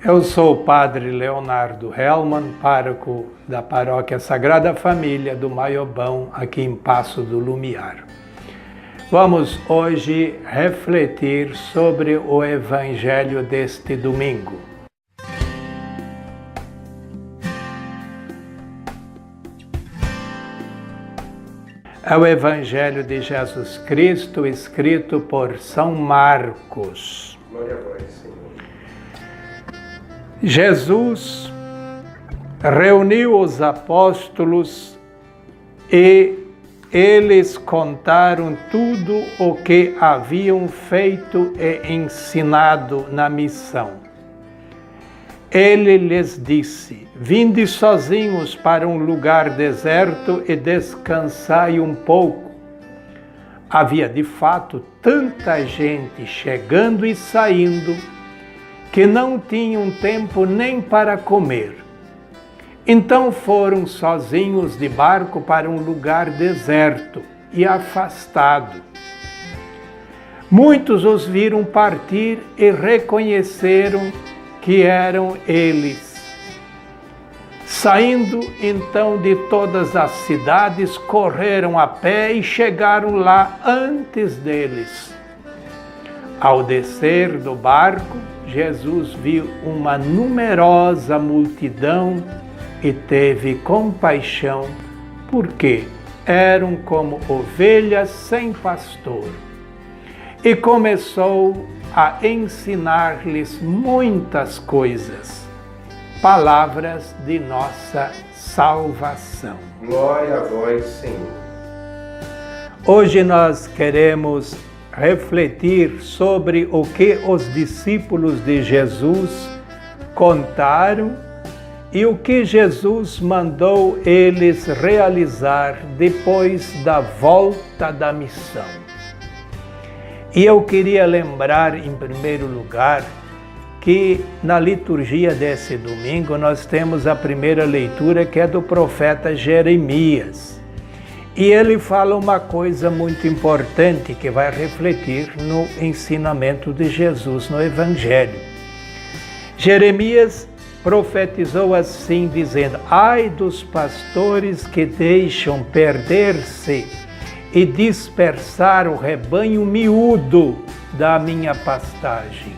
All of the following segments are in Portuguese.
Eu sou o Padre Leonardo Hellmann, pároco da Paróquia Sagrada Família do Maiobão, aqui em Paço do Lumiar. Vamos hoje refletir sobre o Evangelho deste domingo. É o Evangelho de Jesus Cristo, escrito por São Marcos. Glória a vós, Senhor. Jesus reuniu os apóstolos e eles contaram tudo o que haviam feito e ensinado na missão. Ele lhes disse: vinde sozinhos para um lugar deserto e descansai um pouco. Havia de fato tanta gente chegando e saindo que não tinham tempo nem para comer. Então foram sozinhos de barco para um lugar deserto e afastado. Muitos os viram partir e reconheceram que eram eles. Saindo então de todas as cidades, correram a pé e chegaram lá antes deles. Ao descer do barco, Jesus viu uma numerosa multidão e teve compaixão, porque eram como ovelhas sem pastor. E começou a ensinar-lhes muitas coisas, palavras de nossa salvação. Glória a vós, Senhor. Hoje nós queremos refletir sobre o que os discípulos de Jesus contaram e o que Jesus mandou eles realizar depois da volta da missão. E eu queria lembrar, em primeiro lugar, que na liturgia desse domingo nós temos a primeira leitura, que é do profeta Jeremias. E ele fala uma coisa muito importante que vai refletir no ensinamento de Jesus no Evangelho. Jeremias profetizou assim, dizendo: ai dos pastores que deixam perder-se e dispersar o rebanho miúdo da minha pastagem.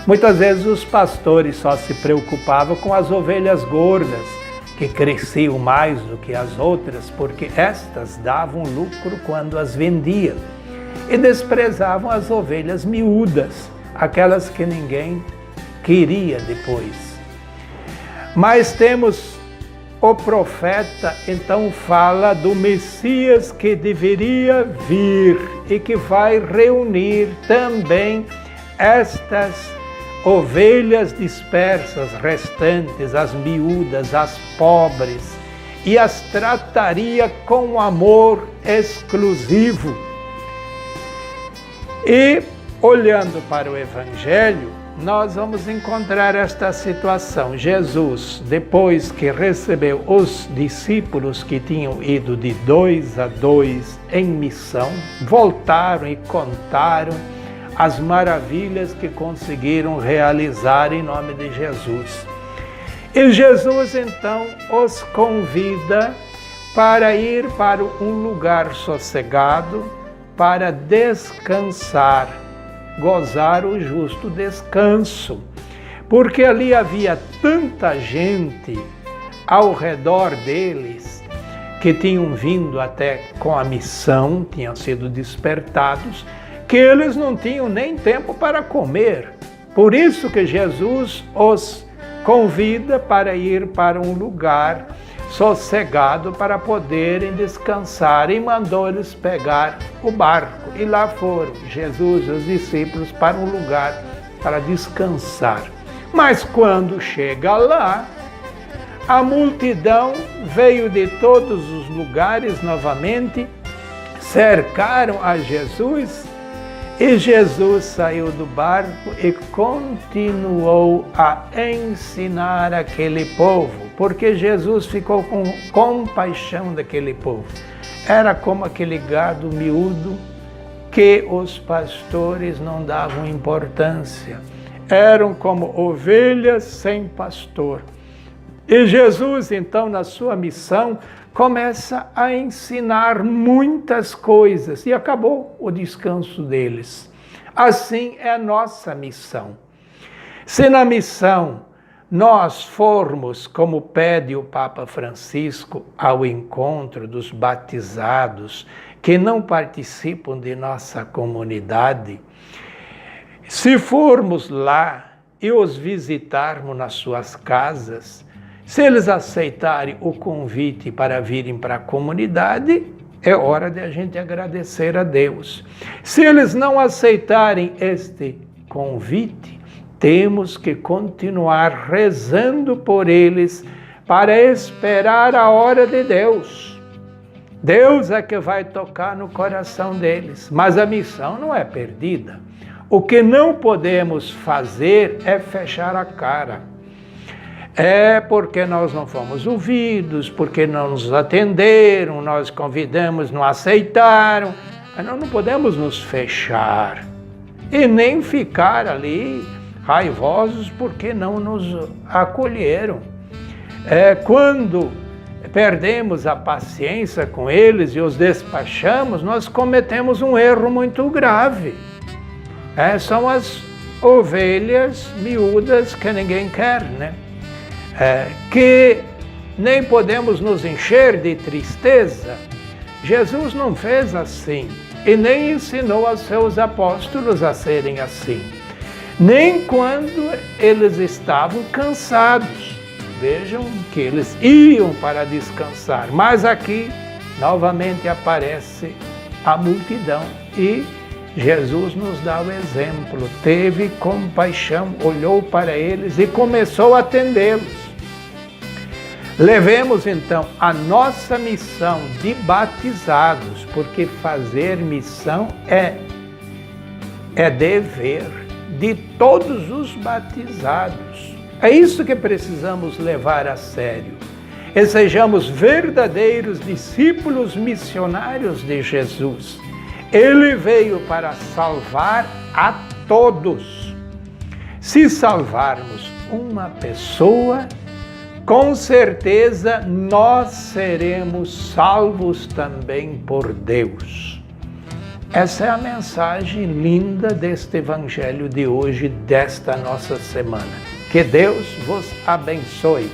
Muitas vezes os pastores só se preocupavam com as ovelhas gordas, que cresciam mais do que as outras, porque estas davam lucro quando as vendiam, e desprezavam as ovelhas miúdas, aquelas que ninguém queria depois. Mas temos o profeta, então, fala do Messias que deveria vir e que vai reunir também estas ovelhas dispersas, restantes, as miúdas, as pobres, e as trataria com amor exclusivo. E, olhando para o Evangelho, nós vamos encontrar esta situação. Jesus, depois que recebeu os discípulos que tinham ido de 2 a 2 em missão, voltaram e contaram as maravilhas que conseguiram realizar em nome de Jesus. E Jesus então os convida para ir para um lugar sossegado, para descansar, gozar o justo descanso, porque ali havia tanta gente ao redor deles que tinham vindo até com a missão, tinham sido despertados, que eles não tinham nem tempo para comer. Por isso que Jesus os convida para ir para um lugar sossegado para poderem descansar, e mandou eles pegar o barco. E lá foram Jesus e os discípulos para um lugar para descansar. Mas quando chega lá, a multidão veio de todos os lugares novamente, cercaram a Jesus. E Jesus saiu do barco e continuou a ensinar aquele povo, porque Jesus ficou com compaixão daquele povo. Era como aquele gado miúdo que os pastores não davam importância. eram como ovelhas sem pastor. E Jesus, então, na sua missão, começa a ensinar muitas coisas e acabou o descanso deles. Assim é a nossa missão. Se na missão nós formos, como pede o Papa Francisco, ao encontro dos batizados que não participam de nossa comunidade, se formos lá e os visitarmos nas suas casas, se eles aceitarem o convite para virem para a comunidade, é hora de a gente agradecer a Deus. Se eles não aceitarem este convite, temos que continuar rezando por eles para esperar a hora de Deus. Deus é que vai tocar no coração deles, mas a missão não é perdida. O que não podemos fazer é fechar a cara. É porque nós não fomos ouvidos, porque não nos atenderam, nós convidamos, não aceitaram. Mas nós não podemos nos fechar e nem ficar ali raivosos porque não nos acolheram. Quando perdemos a paciência com eles e os despachamos, nós cometemos um erro muito grave. São as ovelhas miúdas que ninguém quer, né? Que nem podemos nos encher de tristeza. Jesus não fez assim e nem ensinou aos seus apóstolos a serem assim. Nem quando eles estavam cansados. Vejam que eles iam para descansar, mas aqui novamente aparece a multidão e Jesus nos dá o exemplo, teve compaixão, olhou para eles e começou a atendê-los. Levemos então a nossa missão de batizados, porque fazer missão é dever de todos os batizados. É isso que precisamos levar a sério. E sejamos verdadeiros discípulos missionários de Jesus. Ele veio para salvar a todos. Se salvarmos uma pessoa, com certeza nós seremos salvos também por Deus. Essa é a mensagem linda deste Evangelho de hoje, desta nossa semana. Que Deus vos abençoe.